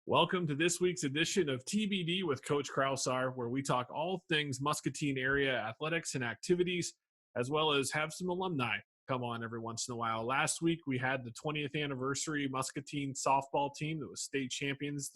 Welcome to this week's edition of TBD with Coach Kraushaar, where we talk all things Muscatine area athletics and activities, as well as have some alumni come on every once in a while. Last week, we had the 20th anniversary Muscatine softball team that was state champions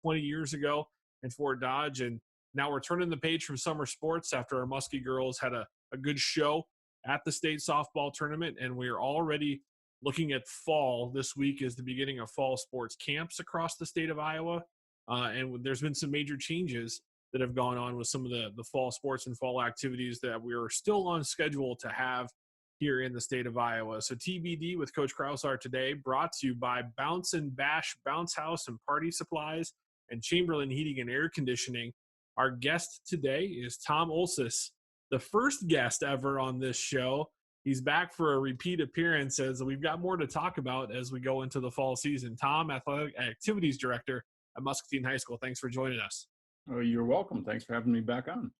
20 years ago in Fort Dodge. And now we're turning the page from summer sports after our Muskie girls had a good show at the state softball tournament, and we are already looking at fall. This week is the beginning of fall sports camps across the state of Iowa. And there's been some major changes that have gone on with some of the fall sports and fall activities that we are still on schedule to have here in the state of Iowa. So TBD with Coach Kraushaar today, brought to you by Bounce and Bash Bounce House and Party Supplies and Chamberlain Heating and Air Conditioning. Our guest today is Tom Ulses, the first guest ever on this show. He's back for a repeat appearance as we've got more to talk about as we go into the fall season. Tom, Athletic Activities Director at Muscatine High School. Thanks for joining us. Oh, you're welcome. Thanks for having me back on.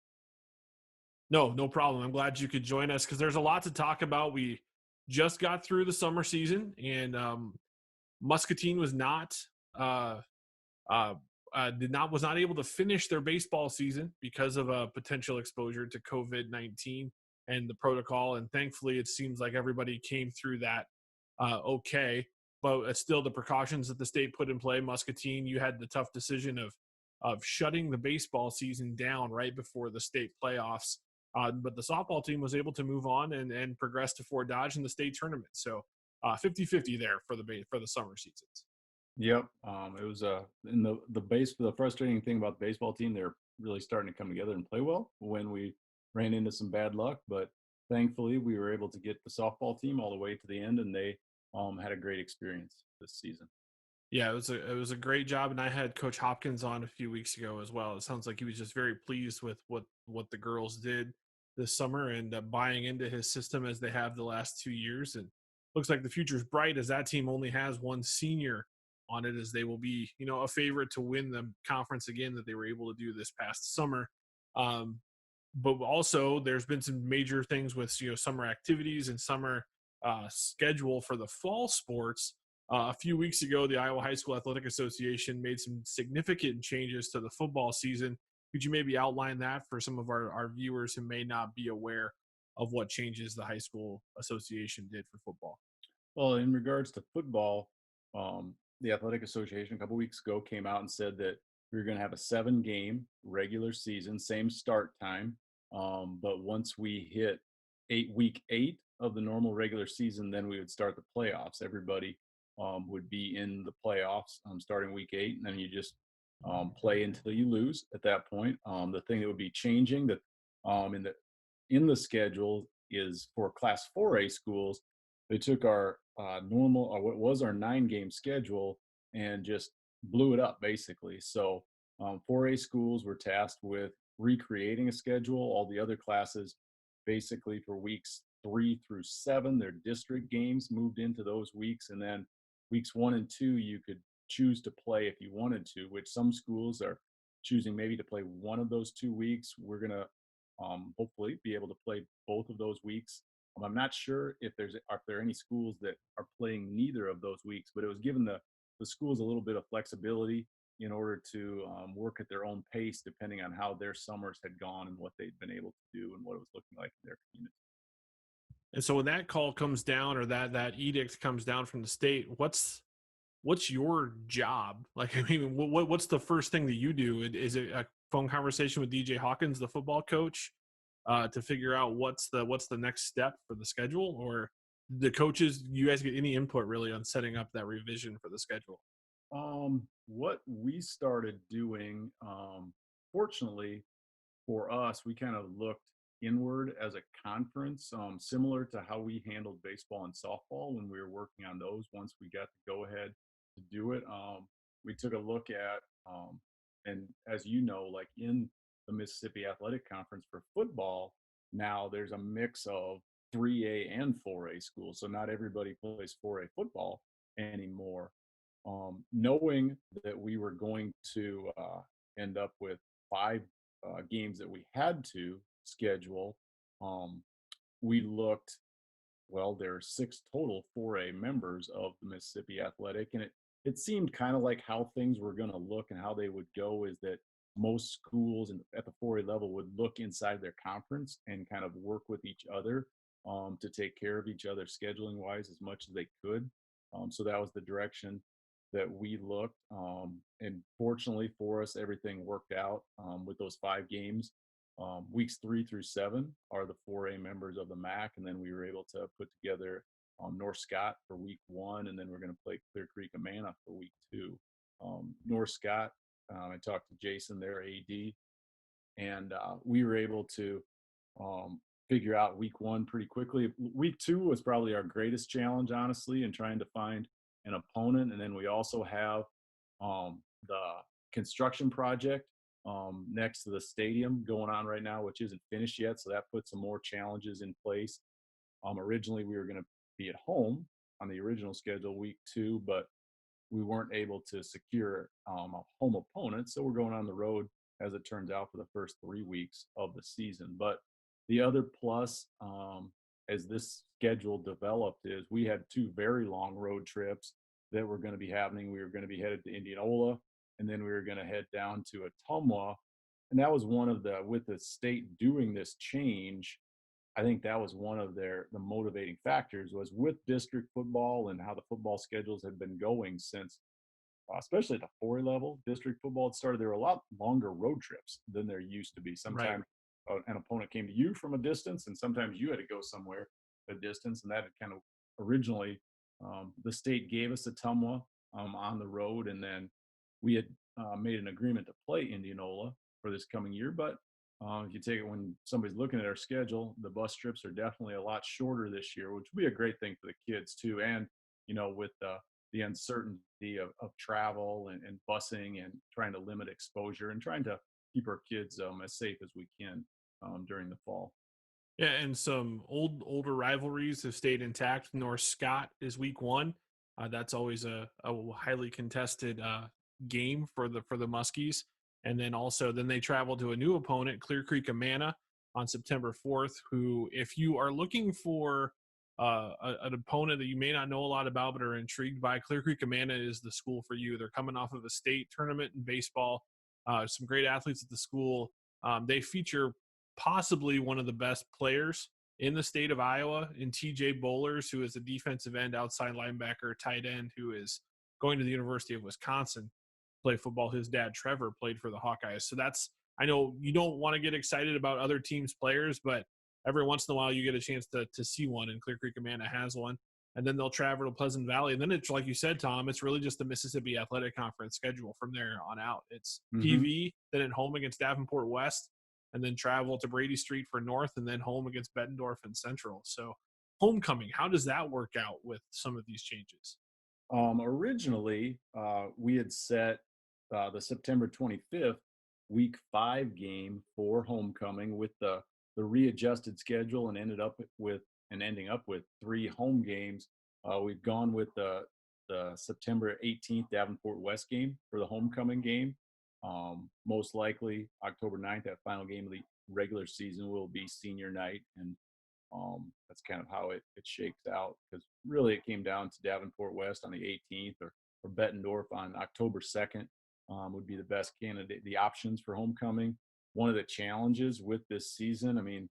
No problem. I'm glad you could join us because there's a lot to talk about. We just got through the summer season, and Muscatine was not able to finish their baseball season because of a potential exposure to COVID-19 and the protocol. And thankfully, it seems like everybody came through that okay. But it's still the precautions that the state put in play. Muscatine, you had the tough decision of shutting the baseball season down right before the state playoffs. But the softball team was able to move on and progress to Fort Dodge in the state tournament. So 50-50 there for the summer seasons. Yep. It was in the frustrating thing about the baseball team, they're really starting to come together and play well when we ran into some bad luck, but thankfully we were able to get the softball team all the way to the end, and they had a great experience this season. Yeah, it was a great job, and I had Coach Hopkins on a few weeks ago as well. It sounds like he was just very pleased with what the girls did this summer and buying into his system as they have the last 2 years. And looks like the future's bright as that team only has one senior on it, as they will be, a favorite to win the conference again that they were able to do this past summer. But also there's been some major things with summer activities and summer schedule for the fall sports. A few weeks ago, the Iowa High School Athletic Association made some significant changes to the football season. Could you maybe outline that for some of our viewers who may not be aware of what changes the high school association did for football? Well, in regards to football, the Athletic Association a couple weeks ago came out and said that we were going to have a 7-game regular season, same start time. But once we hit week 8 of the normal regular season, then we would start the playoffs. Everybody would be in the playoffs starting week 8, and then you just play until you lose at that point. The thing that would be changing that in the schedule is for Class 4A schools, they took our normal, or what was our 9-game schedule, and just blew it up basically. So 4A schools were tasked with recreating a schedule. All the other classes, basically for weeks 3 through 7, their district games moved into those weeks, and then weeks 1 and 2 you could choose to play if you wanted to, which some schools are choosing maybe to play one of those 2 weeks. We're going to hopefully be able to play both of those weeks. I'm not sure if there are any schools that are playing neither of those weeks, but it was given the schools a little bit of flexibility in order to work at their own pace, depending on how their summers had gone and what they'd been able to do and what it was looking like in their community. And so when that call comes down, or that edict comes down from the state, what's your job? Like, I mean, what's the first thing that you do? Is it a phone conversation with DJ Hawkins, the football coach, to figure out what's the next step for the schedule, or the coaches, you guys get any input really on setting up that revision for the schedule? What we started doing, fortunately for us, we kind of looked inward as a conference, similar to how we handled baseball and softball when we were working on those. Once we got the go ahead to do it, we took a look at, and as you know, like in the Mississippi Athletic Conference for football, now there's a mix of 3A and 4A schools. So not everybody plays 4A football anymore. Knowing that we were going to end up with 5 games that we had to schedule, um, we looked well, there are 6 total 4A members of the Mississippi Athletic, and it seemed kind of like how things were going to look and how they would go is that most schools at the 4A level would look inside their conference and kind of work with each other to take care of each other scheduling wise as much as they could. So that was the direction that we looked. And fortunately for us, everything worked out with those 5 games. Weeks 3 through 7 are the 4A members of the MAC, and then we were able to put together North Scott for week 1, and then we're going to play Clear Creek Amana for week 2. North Scott, I talked to Jason, their AD, and we were able to um, figure out week 1 pretty quickly. Week 2 was probably our greatest challenge, honestly, in trying to find an opponent, and then we also have the construction project next to the stadium going on right now, which isn't finished yet. So that puts some more challenges in place. Originally, we were going to be at home on the original schedule, week 2, but we weren't able to secure a home opponent. So we're going on the road, as it turns out, for the first 3 weeks of the season. But the other plus, as this schedule developed, is we had 2 very long road trips that were going to be happening. We were going to be headed to Indianola, and then we were going to head down to Ottumwa. And that was one of with the state doing this change, I think that was one of the motivating factors was with district football and how the football schedules had been going since, especially at the 4A level, district football had started. There were a lot longer road trips than there used to be. Right. Sometimes an opponent came to you from a distance, and sometimes you had to go somewhere a distance. And that had kind of originally, the state gave us Ottumwa on the road, and then we had made an agreement to play Indianola for this coming year. But if you take it when somebody's looking at our schedule, the bus trips are definitely a lot shorter this year, which would be a great thing for the kids too. And with the uncertainty of travel and busing and trying to limit exposure and trying to keep our kids as safe as we can during the fall. Yeah, and some older rivalries have stayed intact. North Scott is week 1. That's always a highly contested game for the Muskies. And then also then they travel to a new opponent, Clear Creek Amana, on September 4th. Who, if you are looking for an opponent that you may not know a lot about but are intrigued by, Clear Creek Amana is the school for you. They're coming off of a state tournament in baseball. Some great athletes at the school. They feature possibly one of the best players in the state of Iowa in TJ Bowlers, who is a defensive end, outside linebacker, tight end, who is going to the University of Wisconsin to play football. His dad, Trevor, played for the Hawkeyes. So I know you don't want to get excited about other teams' players, but every once in a while you get a chance to see one, and Clear Creek Amana has one. And then they'll travel to Pleasant Valley. And then it's like you said, Tom, it's really just the Mississippi Athletic Conference schedule from there on out. It's Mm-hmm. PV, then at home against Davenport West, and then travel to Brady Street for North, and then home against Bettendorf and Central. So homecoming, how does that work out with some of these changes? Originally, we had set the September 25th week 5 game for homecoming with the readjusted schedule, and ending up with 3 home games. We've gone with the September 18th Davenport West game for the homecoming game. Most likely October 9th, that final game of the regular season will be senior night, and that's kind of how it shakes out, because really it came down to Davenport West on the 18th, or Bettendorf on October 2nd would be the best the options for homecoming. One of the challenges with this season, I mean,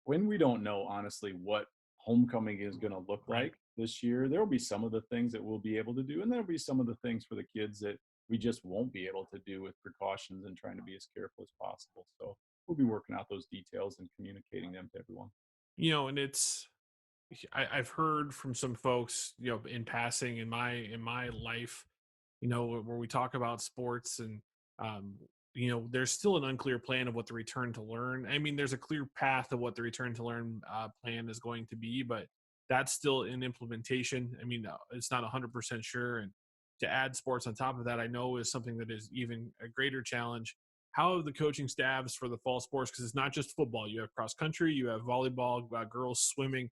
when we don't know honestly what homecoming is going to look Right. like this year, there will be some of the things that we'll be able to do, and there'll be some of the things for the kids that we just won't be able to do with precautions and trying to be as careful as possible. So we'll be working out those details and communicating them to everyone. And I've heard from some folks, in passing in my life, where we talk about sports, and um, there's still an unclear plan of what the return to learn. I mean, there's a clear path of what the return to learn plan is going to be, but that's still in implementation. I mean, it's not 100% sure, and to add sports on top of that, I know is something that is even a greater challenge. How have the coaching staffs for the fall sports? Because it's not just football. You have cross country, you have volleyball, girls swimming.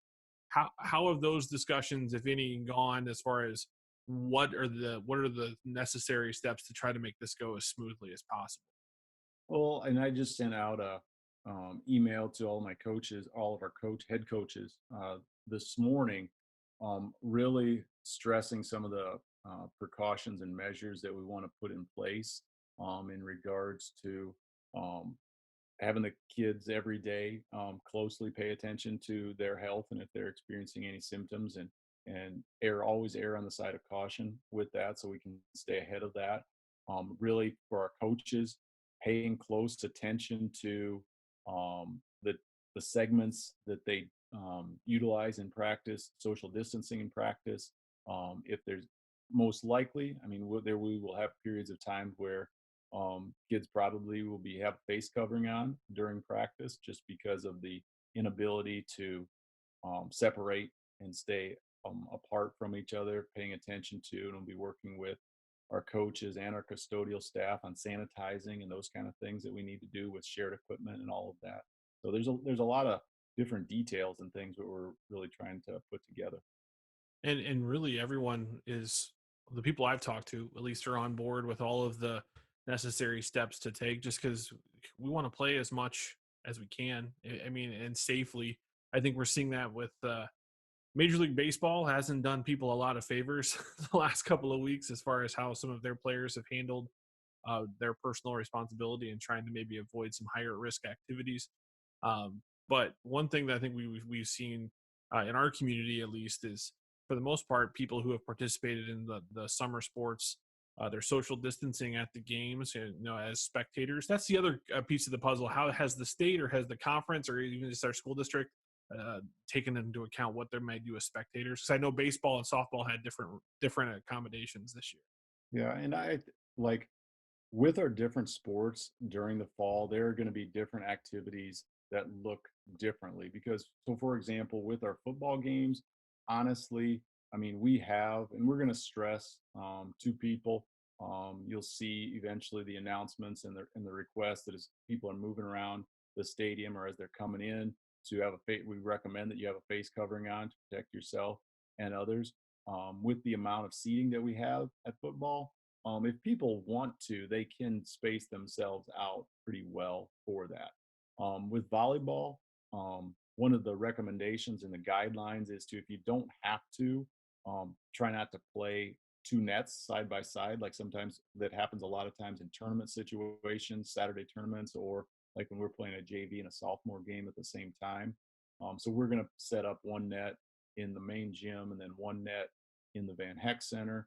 How have those discussions, if any, gone as far as what are the necessary steps to try to make this go as smoothly as possible? Well, and I just sent out email to all my coaches, all of our head coaches this morning, really stressing some of the precautions and measures that we want to put in place in regards to um, having the kids every day closely pay attention to their health and if they're experiencing any symptoms, and always err on the side of caution with that so we can stay ahead of that. Really for our coaches, paying close attention to the segments that they utilize in practice, social distancing in practice. If there's most likely, I mean, there we will have periods of time where kids probably will have face covering on during practice just because of the inability to separate and stay apart from each other, paying attention to, and we'll be working with our coaches and our custodial staff on sanitizing and those kind of things that we need to do with shared equipment and all of that. So there's a lot of different details and things that we're really trying to put together. And really everyone is, the people I've talked to at least are on board with all of the necessary steps to take, just because we want to play as much as we can. I mean, and safely. I think we're seeing that with Major League Baseball hasn't done people a lot of favors the last couple of weeks as far as how some of their players have handled their personal responsibility and trying to maybe avoid some higher risk activities. But one thing that I think we've seen in our community, at least, is for the most part, people who have participated in the summer sports, their social distancing at the games, and, as spectators. That's the other piece of the puzzle. How has the state or has the conference or even just our school district taken into account what they might do as spectators? Because I know baseball and softball had different accommodations this year. Yeah, and like with our different sports during the fall, there are going to be different activities that look differently. Because, so for example, with our football games, honestly, I mean, and we're going to stress to people. You'll see eventually the announcements and the request that as people are moving around the stadium or as they're coming in to have we recommend that you have a face covering on to protect yourself and others. With the amount of seating that we have at football, if people want to, they can space themselves out pretty well for that. With volleyball, one of the recommendations and the guidelines is to, if you don't have to, try not to play two nets side by side. Like sometimes that happens a lot of times in tournament situations, Saturday tournaments, or like when we're playing a JV and a sophomore game at the same time. So we're going to set up one net in the main gym and then one net in the Van Heck Center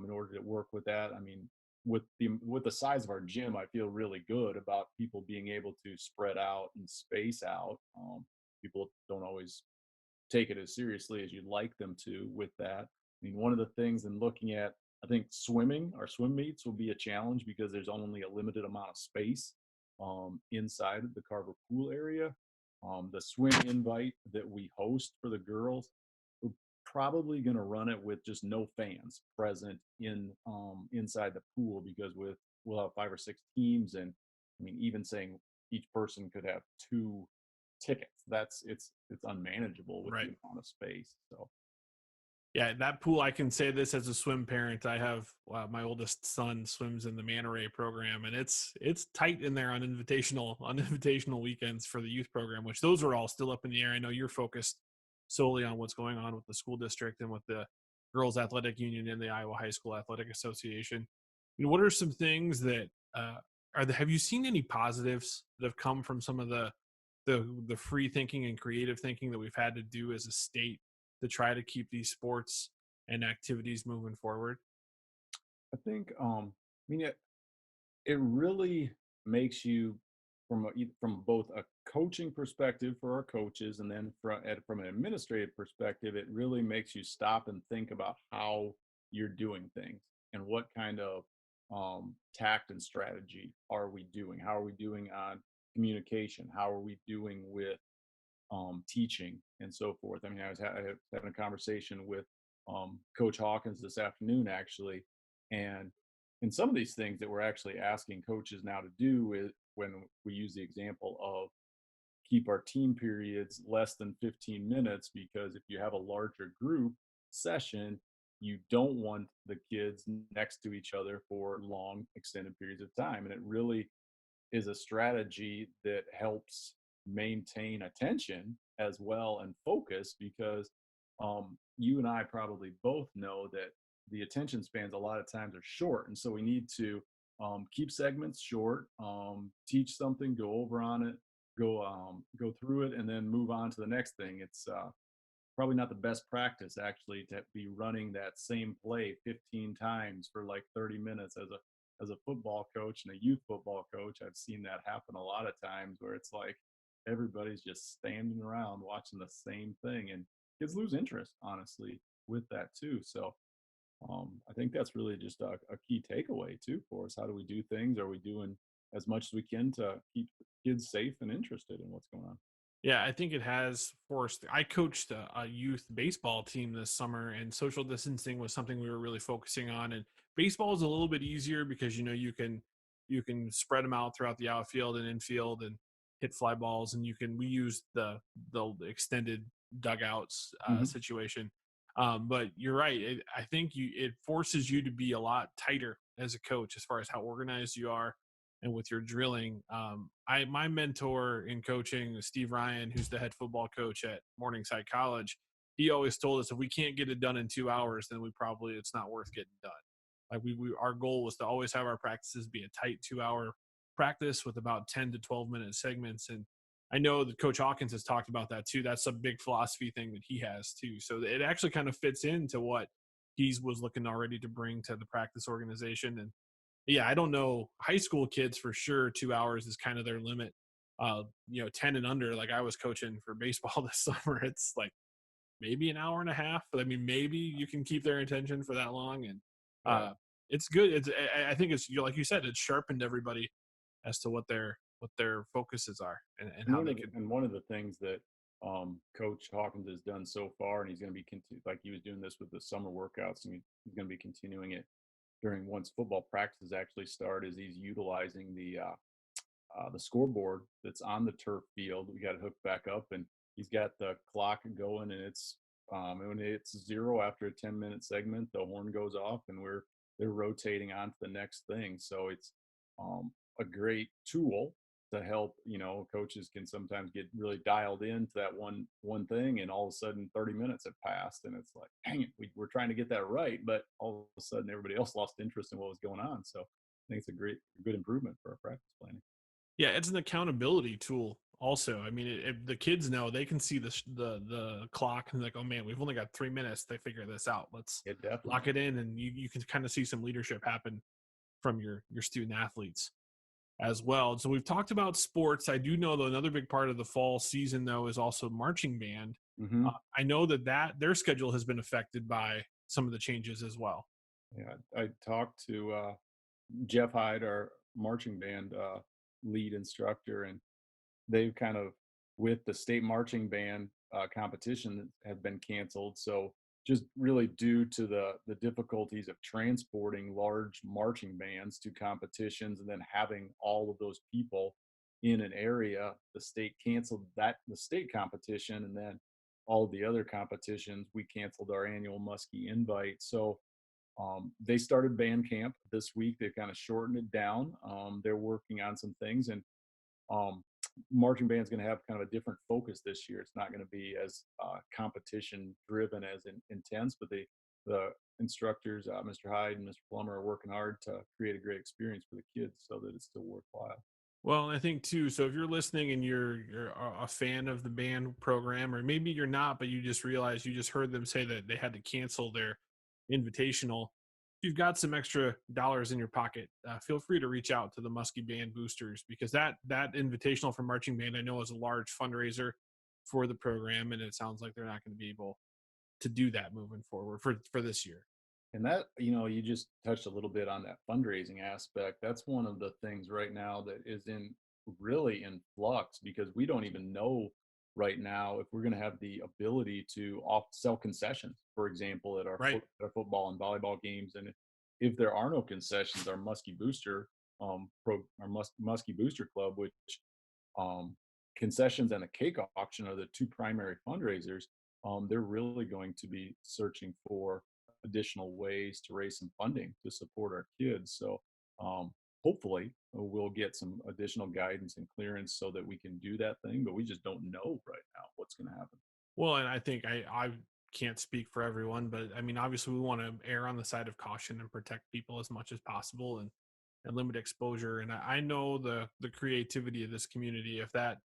in order to work with that. I mean, with the size of our gym, I feel really good about people being able to spread out and space out. People don't always take it as seriously as you'd like them to with that. I mean, one of the things in looking at, I think our swim meets will be a challenge because there's only a limited amount of space inside the Carver Pool area. The swim invite that we host for the girls, we're probably going to run it with just no fans present inside the pool because we'll have 5 or 6 teams, and I mean, even saying each person could have 2 tickets, it's unmanageable with the Right. amount of space. So Yeah, that pool, I can say this as a swim parent. I have my oldest son swims in the Manta Ray program, and it's tight in there on invitational weekends for the youth program, which those are all still up in the air. I know you're focused solely on what's going on with the school district and with the girls athletic union and the Iowa High School Athletic Association. What are some things that have you seen any positives that have come from some of the free thinking and creative thinking that we've had to do as a state to try to keep these sports and activities moving forward? I think, I mean, it really makes you from both a coaching perspective for our coaches and then from an administrative perspective, it really makes you stop and think about how you're doing things and what kind of tact and strategy are we doing, how are we doing on communication, how are we doing with teaching and so forth. I mean, I was having a conversation with Coach Hawkins this afternoon, actually, and some of these things that we're actually asking coaches now to do is when we use the example of keep our team periods less than 15 minutes, because if you have a larger group session, you don't want the kids next to each other for long extended periods of time. And it really is a strategy that helps maintain attention as well and focus because you and I probably both know that the attention spans a lot of times are short. And so we need to keep segments short, teach something, go over on it, go through it, and then move on to the next thing. It's probably not the best practice actually to be running that same play 15 times for like 30 minutes as a football coach and a youth football coach. I've seen that happen a lot of times where it's like everybody's just standing around watching the same thing, and kids lose interest honestly with that too. So I think that's really just a key takeaway too for us. How do we do things? Are we doing as much as we can to keep kids safe and interested in what's going on? Yeah, I think it has forced. I coached a youth baseball team this summer, and social distancing was something we were really focusing on. And baseball is a little bit easier because you can spread them out throughout the outfield and infield and hit fly balls, and we use the extended dugouts Hmm. situation. But you're right. I think it forces you to be a lot tighter as a coach as far as how organized you are and with your drilling. I my mentor in coaching, Steve Ryan, who's the head football coach at Morningside College, he always told us if we can't get it done in 2 hours, then it's not worth getting done. Like we our goal was to always have our practices be a tight 2 hour practice with about 10 to 12 minute segments. And I know that Coach Hawkins has talked about that too. That's a big philosophy thing that he has too. So it actually kind of fits into what he was looking already to bring to the practice organization. And yeah, I don't know. High school kids for sure, 2 hours is kind of their limit. 10 and under, like I was coaching for baseball this summer, it's like maybe an hour and a half. But I mean, maybe you can keep their attention for that long. And Yeah. uh, it's good. I think it's like you said, it's sharpened everybody as to what their focuses are and And how they could. one of the things that Coach Hawkins has done so far, and he's going to be like he was doing this with the summer workouts, and he's going to be continuing it during once football practices actually start. Is he's utilizing the scoreboard that's on the turf field. We got it hooked back up, and he's got the clock going, and it's when it's zero after a 10-minute segment, the horn goes off, and they're rotating on to the next thing. So it's a great tool to help. Coaches can sometimes get really dialed into that one thing, and all of a sudden 30 minutes have passed, and it's like, dang it, we're trying to get that right, but all of a sudden everybody else lost interest in what was going on. So I think it's good improvement for our practice planning. Yeah, it's an accountability tool. Also, I mean, the kids know they can see the clock and like, oh man, we've only got 3 minutes to figure this out. Let's It lock definitely. it in, and you can kind of see some leadership happen from your student athletes as well. So we've talked about sports. I do know though another big part of the fall season though is also marching band. Hmm. I know that their schedule has been affected by some of the changes as well. Yeah, I talked to Jeff Hyde, our marching band lead instructor, and they've kind of with the state marching band competition that have been canceled. So just really due to the difficulties of transporting large marching bands to competitions and then having all of those people in an area, the state canceled the state competition, and then all of the other competitions we canceled our annual Muskie invite. So they started band camp this week. They've kind of shortened it down. They're working on some things, and um, marching band's going to have kind of a different focus this year. It's not going to be as competition driven as intense, but the instructors, Mr. Hyde and Mr. Plummer, are working hard to create a great experience for the kids so that it's still worthwhile. Well, I think too. So if you're listening and you're a fan of the band program, or maybe you're not, but you just realized you just heard them say that they had to cancel their invitational. If you've got some extra dollars in your pocket, feel free to reach out to the Muskie Band Boosters because that invitational for marching band I know is a large fundraiser for the program, and it sounds like they're not going to be able to do that moving forward for this year. And that, you just touched a little bit on that fundraising aspect. That's one of the things right now that is really in flux because we don't even know right now if we're going to have the ability to off sell concessions, for example, at Right. our football and volleyball games. And if there are no concessions, our Muskie Booster, Muskie Booster Club, which um, concessions and a cake auction are the two primary fundraisers. They're really going to be searching for additional ways to raise some funding to support our kids. So hopefully we'll get some additional guidance and clearance so that we can do that thing, but we just don't know right now what's going to happen. Well, and I think I can't speak for everyone, but I mean, obviously, we want to err on the side of caution and protect people as much as possible, and limit exposure. And I know the creativity of this community. If that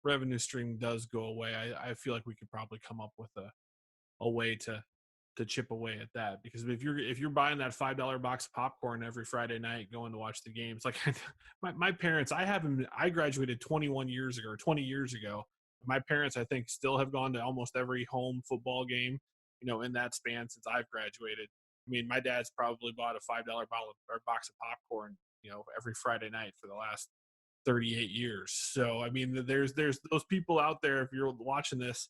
revenue stream does go away, I feel like we could probably come up with a way to chip away at that. Because if you're buying that $5 box of popcorn every Friday night going to watch the games, like my parents, I graduated 21 years ago or 20 years ago. My parents, I think, still have gone to almost every home football game, in that span since I've graduated. I mean, my dad's probably bought a $5 bottle or box of popcorn, every Friday night for the last 38 years. So I mean, there's those people out there. If you're watching this,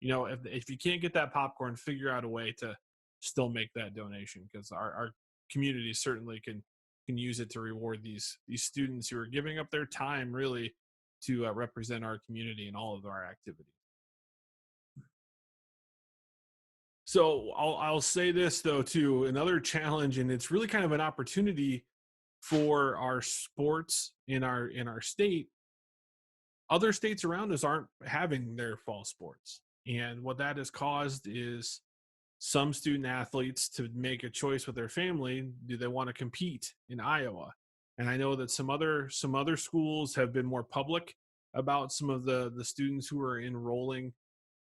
if you can't get that popcorn, figure out a way to still make that donation, because our community certainly can use it to reward these students who are giving up their time really to represent our community in all of our activities. So I'll say this though too, another challenge, and it's really kind of an opportunity for our sports in our state. Other states around us aren't having their fall sports, and what that has caused is some student athletes to make a choice with their family. Do they want to compete in Iowa? And I know that some other schools have been more public about some of the students who are enrolling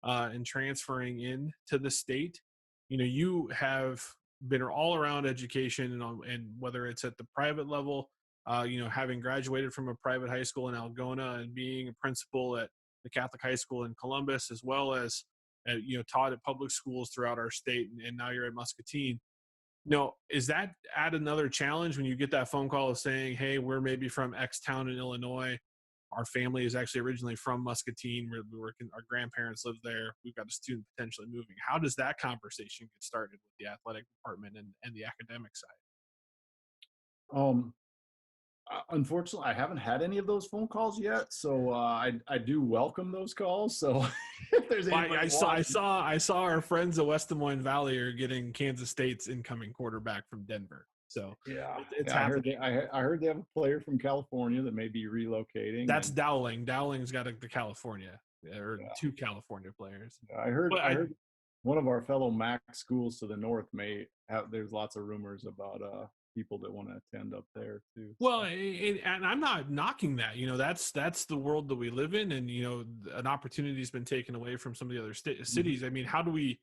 and transferring in to the state. You have been all around education, and whether it's at the private level, having graduated from a private high school in Algona and being a principal at the Catholic high school in Columbus, as well as taught at public schools throughout our state, and now you're at Muscatine. Is that add another challenge when you get that phone call of saying, "Hey, we're maybe from X town in Illinois. Our family is actually originally from Muscatine. Our grandparents live there. We've got a student potentially moving." How does that conversation get started with the athletic department and the academic side? Um, Unfortunately, I haven't had any of those phone calls yet, so I do welcome those calls. So if there's Well, anybody I saw I watching, saw I saw our friends at West Des Moines Valley are getting Kansas State's incoming quarterback from Denver. So yeah, it's yeah, I heard happening. I heard they have a player from California that may be relocating, That's and Dowling. Dowling's got the California, or yeah, two California players. I heard But I heard one of our fellow MAC schools to the north may have. There's lots of rumors about people that want to attend up there too. well, So and I'm not knocking that. That's the world that we live in, and an opportunity's been taken away from some of the other mhm. cities. I mean, how do we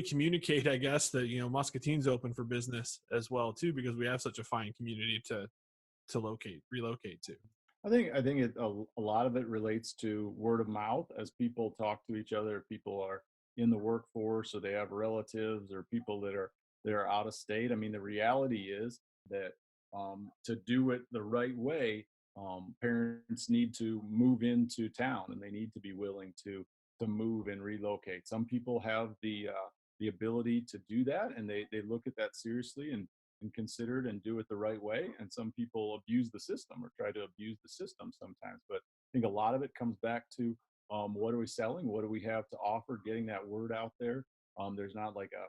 communicate? I guess that Muscatine's open for business as well too, because we have such a fine community to relocate to. I think a lot of it relates to word of mouth as people talk to each other. People are in the workforce, or they have relatives or people that are out of state. I mean, the reality is that to do it the right way, parents need to move into town, and they need to be willing to move and relocate. Some people have the ability to do that, and they look at that seriously and consider it and do it the right way. And some people abuse the system or try to abuse the system sometimes. But I think a lot of it comes back to what are we selling? What do we have to offer? Getting that word out there. There's not like a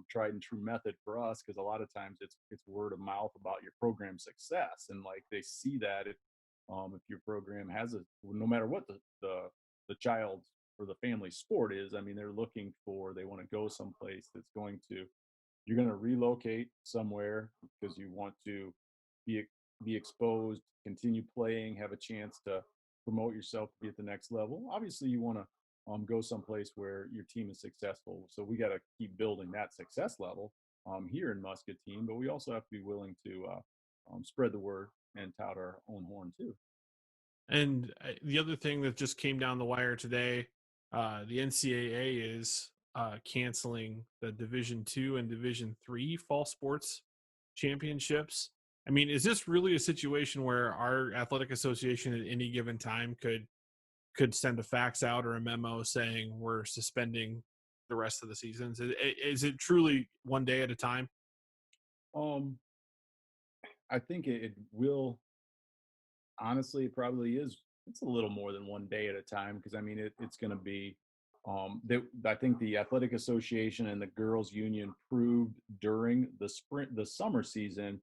tried and true method for us, because a lot of times it's word of mouth about your program success, and like they see that if your program has a, no matter what the child or the family sport is, I mean, they want to go someplace that's going to, you're going to relocate somewhere because you want to be be exposed, continue playing, have a chance to promote yourself to be at the next level. Obviously, you want to go someplace where your team is successful. So we got to keep building that success level here in Muscatine, but we also have to be willing to spread the word and tout our own horn too. And the other thing that just came down the wire today, the NCAA is canceling the Division II and Division III fall sports championships. I mean, is this really a situation where our athletic association at any given time could send a fax out or a memo saying we're suspending the rest of the seasons? Is it truly one day at a time? Um, I think it will. Honestly, it probably is. It's a little more than one day at a time, because I mean it's going to be. I think the athletic association and the girls union proved during the summer season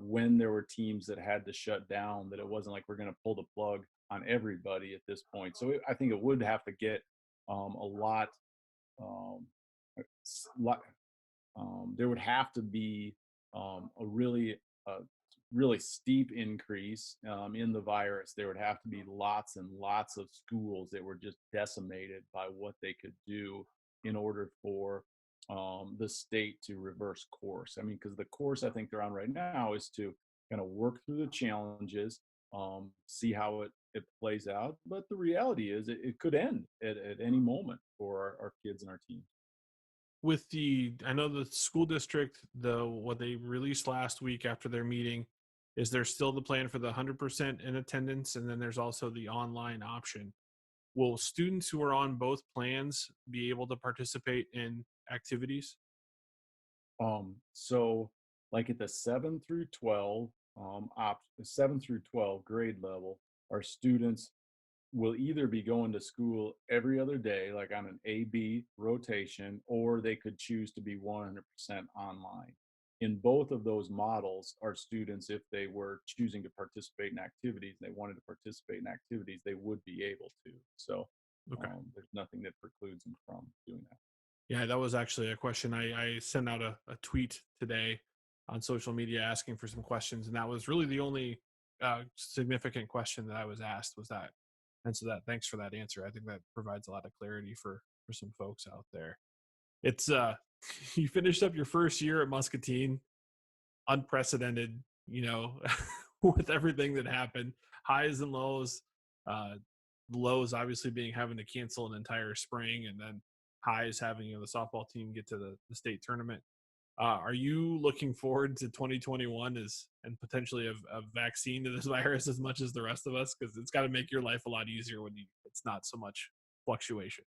when there were teams that had to shut down, that it wasn't like we're going to pull the plug on everybody at this point. So I think it would have to get a lot, um, lot there would have to be a really steep increase in the virus. There would have to be lots and lots of schools that were just decimated by what they could do in order for the state to reverse course. I mean, because the course I think they're on right now is to kind of work through the challenges, see how it plays out. But the reality is it could end at any moment for our kids and our teams. With I know the school district, what they released last week after their meeting, is there still the plan for the 100% in attendance, and then there's also the online option. Will students who are on both plans be able to participate in activities? So like at the 7 through 12 grade level, our students will either be going to school every other day, like on an A-B rotation, or they could choose to be 100% online. In both of those models, our students, if they were choosing to participate in activities, they wanted to participate in activities, they would be able to. So Okay. there's nothing that precludes them from doing that. Yeah, that was actually a question. I sent out a tweet today on social media asking for some questions, and that was really the only significant question that I was asked was that. And so thanks for that answer. I think that provides a lot of clarity for some folks out there. It's you finished up your first year at Muscatine, unprecedented, with everything that happened, highs and lows. Uh, Lows obviously being having to cancel an entire spring, and then highs having the softball team get to the state tournament. Are you looking forward to 2021 and potentially a vaccine to this virus as much as the rest of us? Because it's got to make your life a lot easier when it's not so much fluctuation.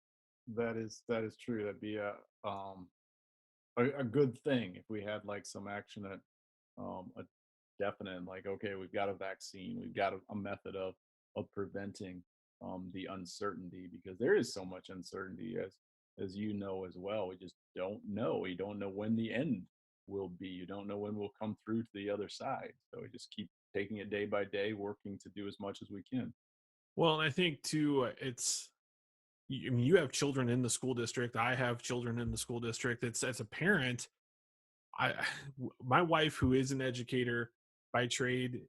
That is true. That'd be a good thing if we had like some action at a definite, like, okay, we've got a vaccine, we've got a method of preventing the uncertainty, because there is so much uncertainty, as you know as well. We just don't know. You don't know when the end will be. You don't know when we'll come through to the other side. So we just keep taking it day by day, working to do as much as we can. Well, and I think too, I mean, you have children in the school district. I have children in the school district. It's as a parent, I my wife, who is an educator by trade,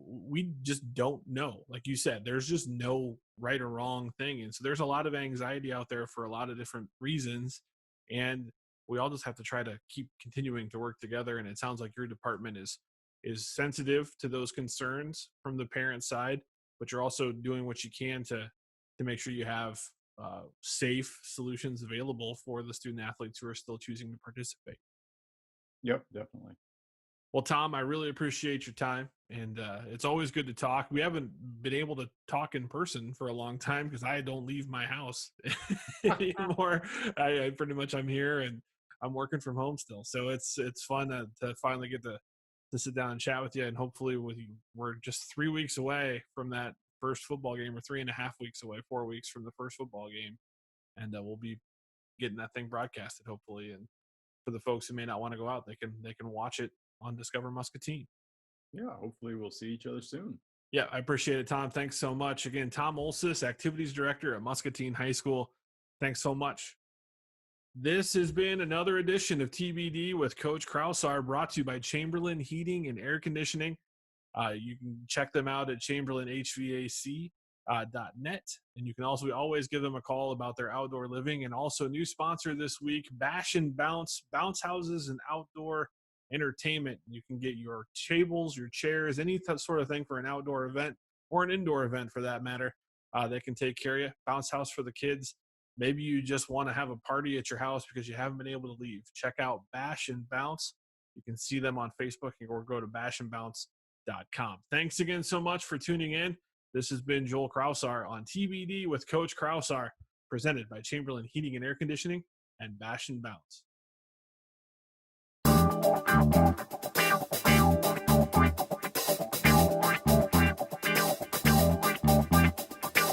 we just don't know. Like you said, there's just no right or wrong thing, and so there's a lot of anxiety out there for a lot of different reasons, and we all just have to try to keep continuing to work together. And it sounds like your department is sensitive to those concerns from the parent side, but you're also doing what you can to make sure you have safe solutions available for the student athletes who are still choosing to participate. Yep, definitely. Well, Tom, I really appreciate your time, and it's always good to talk. We haven't been able to talk in person for a long time because I don't leave my house anymore. I pretty much I'm here and I'm working from home still, so it's fun to finally get to sit down and chat with you, and hopefully with you. We're just 3 weeks away from that first football game, or 3.5 weeks away, 4 weeks from the first football game, and we'll be getting that thing broadcasted hopefully. And for the folks who may not want to go out, they can watch it on Discover Muscatine. Yeah, hopefully we'll see each other soon. Yeah, I appreciate it, Tom. Thanks so much. Again, Tom Ulses, Activities Director at Muscatine High School. Thanks so much. This has been another edition of TBD with Coach Kraushaar, brought to you by Chamberlain Heating and Air Conditioning. You can check them out at chamberlainhvac.net. And you can also always give them a call about their outdoor living. And also, new sponsor this week, Bash and Bounce houses and outdoor entertainment. You can get your tables, your chairs, any sort of thing for an outdoor event or an indoor event for that matter. They can take care of you. Bounce house for the kids. Maybe you just want to have a party at your house because you haven't been able to leave. Check out Bash and Bounce. You can see them on Facebook or go to bashandbounce.com. Thanks again so much for tuning in. This has been Joel Kraushaar on TBD with Coach Kraushaar, presented by Chamberlain Heating and Air Conditioning and Bash and Bounce.